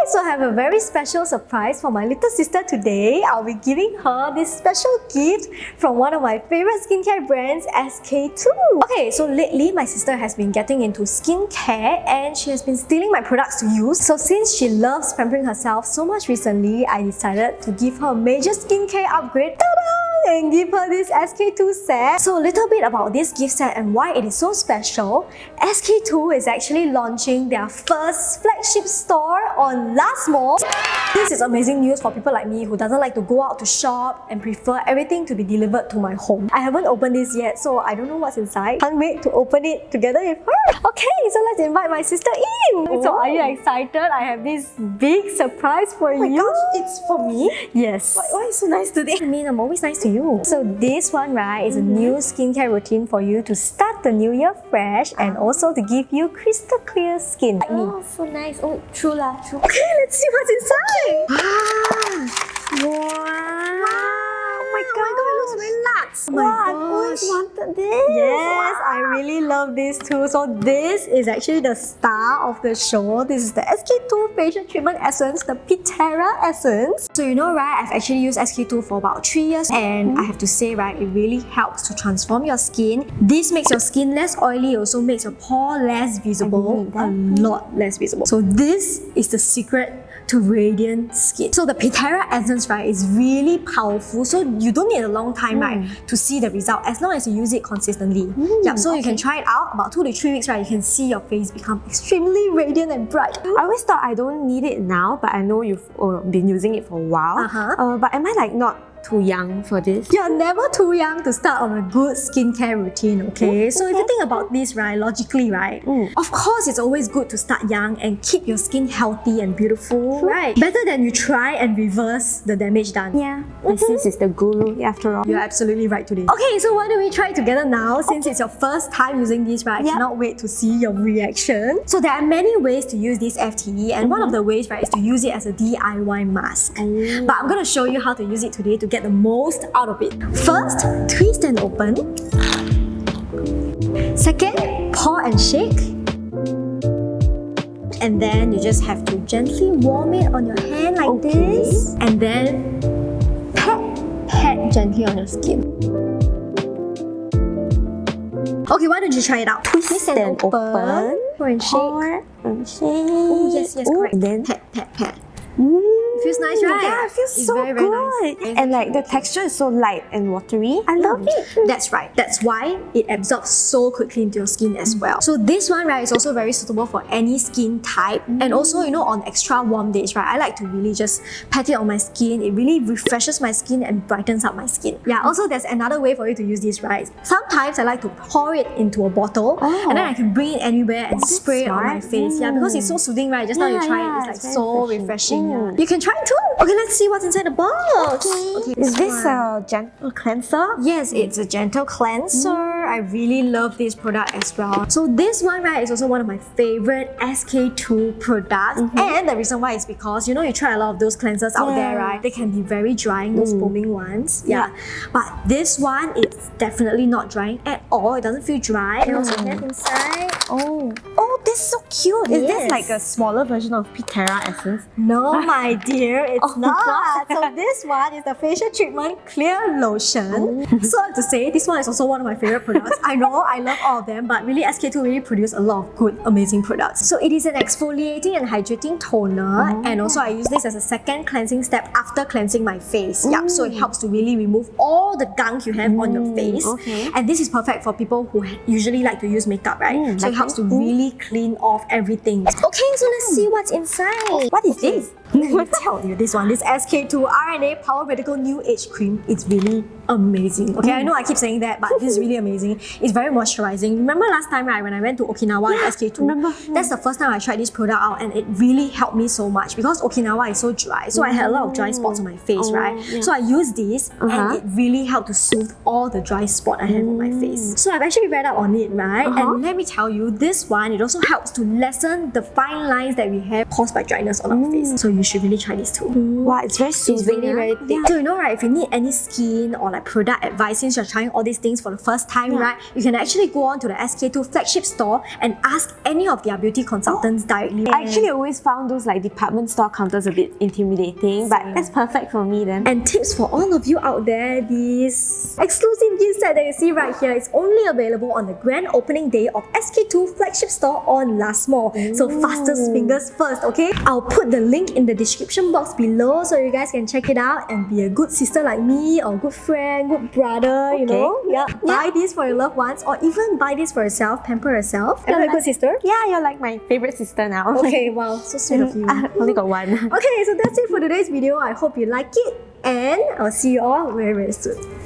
also have a very special surprise for my little sister today. I'll be giving her this special gift from one of my favorite skincare brands, SK-II. Okay, so lately my sister has been getting into skincare and she has been stealing my products to use. So since she loves pampering herself so much recently, I decided to give her a major skincare upgrade. Ta-da! And give her this SK-II set. So a little bit about this gift set and why it is so special. SK-II is actually launching their first flagship store on Last Mall. This is amazing news for people like me who doesn't like to go out to shop and prefer everything to be delivered to my home. I haven't opened this yet, so I don't know what's inside. Can't wait to open it together with her. Okay, so let's invite my sister in. So are you excited? I have this big surprise for you. Oh my gosh, it's for me? Yes. Why are you so nice today? I mean, I'm always nice to you. So this one, right, is a new skincare routine for you to start the new year fresh and also to give you crystal clear skin. Like me. Oh, so nice. Oh, true lah, true. Okay, let's see what's inside. Wow. Oh my god, it looks very luxe. Oh my I've always gosh. wanted this. Yes, I really love this too. So this is actually the star of the show. This is the SK-II Facial Treatment Essence, the Pitera Essence. So you know, right, I've actually used SK-II for about 3 years and I have to say, right, it really helps to transform your skin. This makes your skin less oily, also makes your pore less visible, a lot less visible. So this is the secret to radiant skin. So the Pitera Essence, right, is really powerful. So you don't need a long time, right, to see the result as long as you use it consistently. So you can try it out about 2 to 3 weeks, right, you can see your face become extremely radiant and bright. I always thought I don't need it now, but I know you've been using it for a while. But am I like not too young for this? You're never too young to start on a good skincare routine, okay? So if you think about this, right, logically, right, of course it's always good to start young and keep your skin healthy and beautiful, right? Better than you try and reverse the damage done. Yeah. My sis is the guru after all. You're absolutely right today. Okay, so why don't we try together now? Since it's your first time using this, right? I cannot wait to see your reaction. So there are many ways to use this FTE and one of the ways, right, is to use it as a DIY mask. But I'm going to show you how to use it today to get the most out of it. First, twist and open. Second, pour and shake. And then you just have to gently warm it on your hand like this. And then pat gently on your skin. Okay, why don't you try it out? Twist and open. Pour and shake. Pour and shake. Oh, yes, correct. And then pat. It feels nice, right? Yeah, it feels It's so very, very nice. good. And like the texture is so light and watery. I love it. That's right. That's why it absorbs so quickly into your skin as well. So this one, right, is also very suitable for any skin type. And also, you know, on extra warm days, right, I like to really just pat it on my skin. It really refreshes my skin and brightens up my skin. Yeah, also there's another way for you to use this, right? Sometimes I like to pour it into a bottle and then I can bring it anywhere and spray it on my face. Yeah, because it's so soothing, right? Just now you try it, it's like so refreshing. Yeah. You can try it too. Okay, let's see what's inside the box. Okay, Is this a gentle cleanser? Yes, it's a gentle cleanser. I really love this product as well. So this one, right, is also one of my favorite SK-II products. And the reason why is because, you know, you try a lot of those cleansers out there, right? They can be very drying, those foaming ones. Yeah. But this one, it's definitely not drying at all. It doesn't feel dry. And also have inside. Oh, this is so cute. Is this like a smaller version of Pitera Essence? No, my dear, it's not. So this one is the Facial Treatment Clear Lotion. So I have to say, this one is also one of my favorite products. I know, I love all of them, but really SK-II really produce a lot of good, amazing products. So it is an exfoliating and hydrating toner, and also I use this as a second cleansing step after cleansing my face. Yeah, so it helps to really remove all the gunk you have on your face. And this is perfect for people who usually like to use makeup, right? So it helps to really clean off everything. Okay, so let's see what's inside. What is this? Let me tell you this one, this SK-II RNA Power Radical New Age Cream. It's really amazing. Okay, I know I keep saying that, but this is really amazing. It's very moisturizing. Remember last time, right, when I went to Okinawa with SK-II? That's the first time I tried this product out and it really helped me so much because Okinawa is so dry. So I had a lot of dry spots on my face, right? So I used this and it really helped to soothe all the dry spot I have on my face. So I've actually read up on it, right? And let me tell you, this one, it also helps to lessen the fine lines that we have caused by dryness on our face. So you should really try this too. Wow, it's very soothing. It's really very thick. So you know, right, if you need any skin or like like product advice since you're trying all these things for the first time, right? You can actually go on to the SK-II flagship store and ask any of their beauty consultants directly. I actually always found those like department store counters a bit intimidating, but that's perfect for me then. And tips for all of you out there, this exclusive gift set that you see right here is only available on the grand opening day of SK-II flagship store on Last Mall. So fastest fingers first, okay? I'll put the link in the description box below so you guys can check it out and be a good sister like me or good friend, good brother, you know? Yeah. Buy this for your loved ones or even buy this for yourself, pamper yourself. Am I a good sister? Yeah, you're like my favorite sister now. Okay, wow, so sweet of you. I only got one. Okay, so that's it for today's video. I hope you like it and I'll see you all very, very soon.